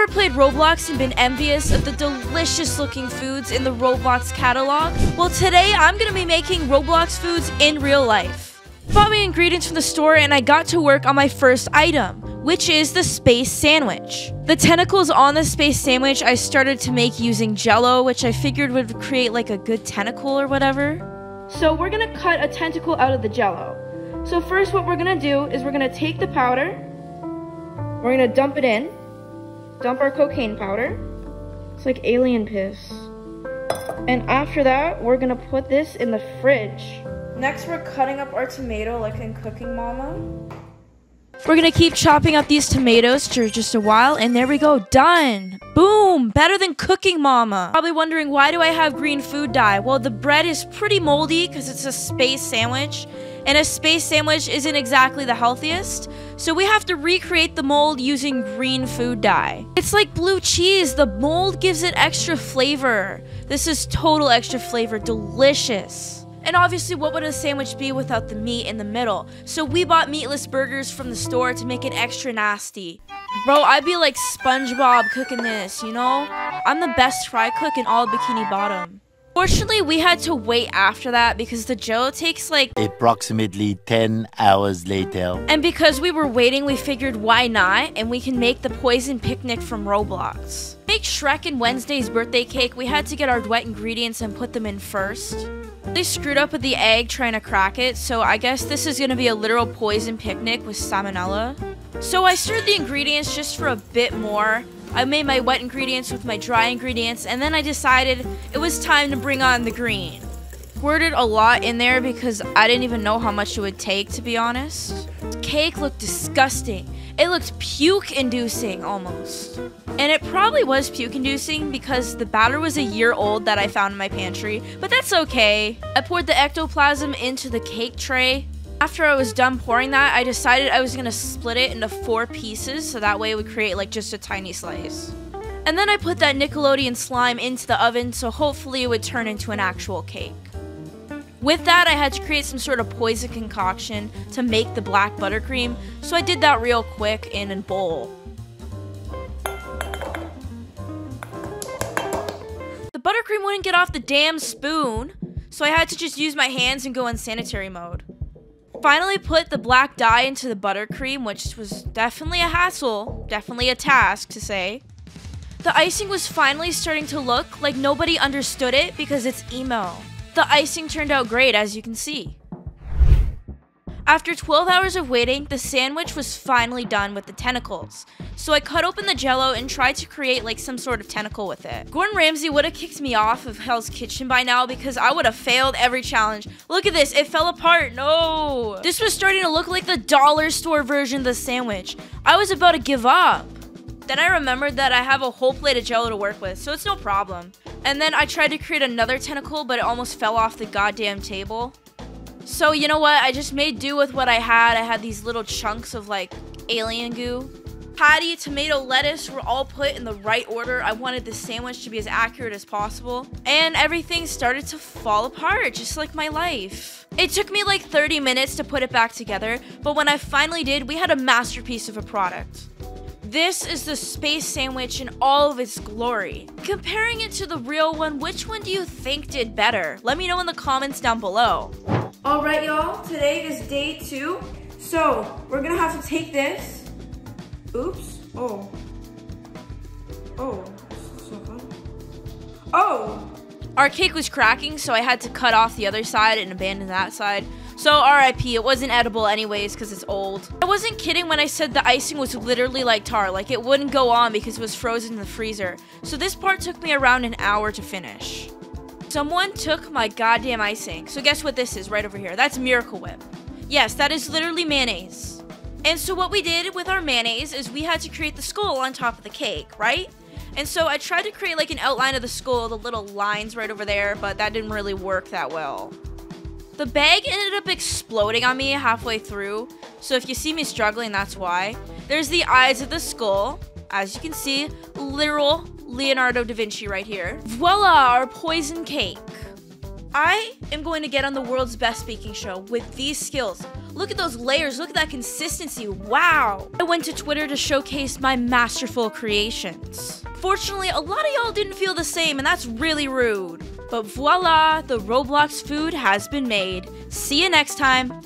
Ever played Roblox and been envious of the delicious looking foods in the Roblox catalog? Well, today I'm gonna be making Roblox foods in real life. Bought my ingredients from the store and I got to work on my first item, which is the Space Sandwich. The tentacles on the Space Sandwich I started to make using Jello, which I figured would create like a good tentacle or whatever. So we're gonna cut a tentacle out of the Jello. So first what we're gonna do is we're gonna take the powder, we're gonna dump it in, dump our cocaine powder. It's like alien piss. And after that, we're gonna put this in the fridge. Next, we're cutting up our tomato like in Cooking Mama. We're gonna keep chopping up these tomatoes for just a while, and there we go, done! Boom! Better than Cooking Mama! Probably wondering, why do I have green food dye? Well, the bread is pretty moldy because it's a space sandwich, and a space sandwich isn't exactly the healthiest, so we have to recreate the mold using green food dye. It's like blue cheese, the mold gives it extra flavor. This is total extra flavor, delicious. And obviously, what would a sandwich be without the meat in the middle? So we bought meatless burgers from the store to make it extra nasty. Bro, I'd be like SpongeBob cooking this, you know? I'm the best fry cook in all Bikini Bottom. Fortunately, we had to wait after that because the Jello takes like approximately 10 hours later. And because we were waiting, we figured why not? And we can make the Poison Picnic from Roblox. To make Shrek and Wednesday's birthday cake, we had to get our wet ingredients and put them in first. They screwed up with the egg trying to crack it, so I guess this is gonna be a literal poison picnic with salmonella. So I stirred the ingredients just for a bit more. I made my wet ingredients with my dry ingredients, and then I decided it was time to bring on the green. Squirted a lot in there because I didn't even know how much it would take, to be honest. The cake looked disgusting. It looked puke-inducing almost. And it probably was puke-inducing because the batter was a year old that I found in my pantry, but that's okay. I poured the ectoplasm into the cake tray. After I was done pouring that, I decided I was gonna split it into 4 pieces so that way it would create like just a tiny slice. And then I put that Nickelodeon slime into the oven so hopefully it would turn into an actual cake. With that, I had to create some sort of poison concoction to make the black buttercream, so I did that real quick in a bowl. The buttercream wouldn't get off the damn spoon, so I had to just use my hands and go in sanitary mode. Finally put the black dye into the buttercream, which was definitely a hassle, definitely a task to say. The icing was finally starting to look like nobody understood it because it's emo. The icing turned out great, as you can see. After 12 hours of waiting, the sandwich was finally done with the tentacles. So I cut open the Jello and tried to create like some sort of tentacle with it. Gordon Ramsay would have kicked me off of Hell's Kitchen by now because I would have failed every challenge. Look at this, it fell apart, no! This was starting to look like the dollar store version of the sandwich. I was about to give up. Then I remembered that I have a whole plate of Jello to work with, so it's no problem. And then I tried to create another tentacle, but it almost fell off the goddamn table. So you know what, I just made do with what I had. I had these little chunks of like alien goo. Patty, tomato, lettuce were all put in the right order. I wanted the sandwich to be as accurate as possible. And everything started to fall apart, just like my life. It took me like 30 minutes to put it back together, but when I finally did, we had a masterpiece of a product. This is the Space Sandwich in all of its glory. Comparing it to the real one, which one do you think did better? Let me know in the comments down below. Alright y'all, today is day 2. So, we're gonna have to take this. Oops. Oh, this is so fun. Oh! Our cake was cracking, so I had to cut off the other side and abandon that side. So RIP, it wasn't edible anyways because it's old. I wasn't kidding when I said the icing was literally like tar, like it wouldn't go on because it was frozen in the freezer. So this part took me around an hour to finish. Someone took my goddamn icing. So guess what this is right over here? That's Miracle Whip. Yes, that is literally mayonnaise. And so what we did with our mayonnaise is we had to create the skull on top of the cake, right? And so I tried to create like an outline of the skull, the little lines right over there, but that didn't really work that well. The bag ended up exploding on me halfway through, so if you see me struggling, that's why. There's the eyes of the skull. As you can see, literal Leonardo da Vinci right here. Voila, our poison cake. I am going to get on the world's best baking show with these skills. Look at those layers, look at that consistency, wow. I went to Twitter to showcase my masterful creations. Fortunately, a lot of y'all didn't feel the same, and that's really rude. But voila, the Roblox food has been made. See you next time.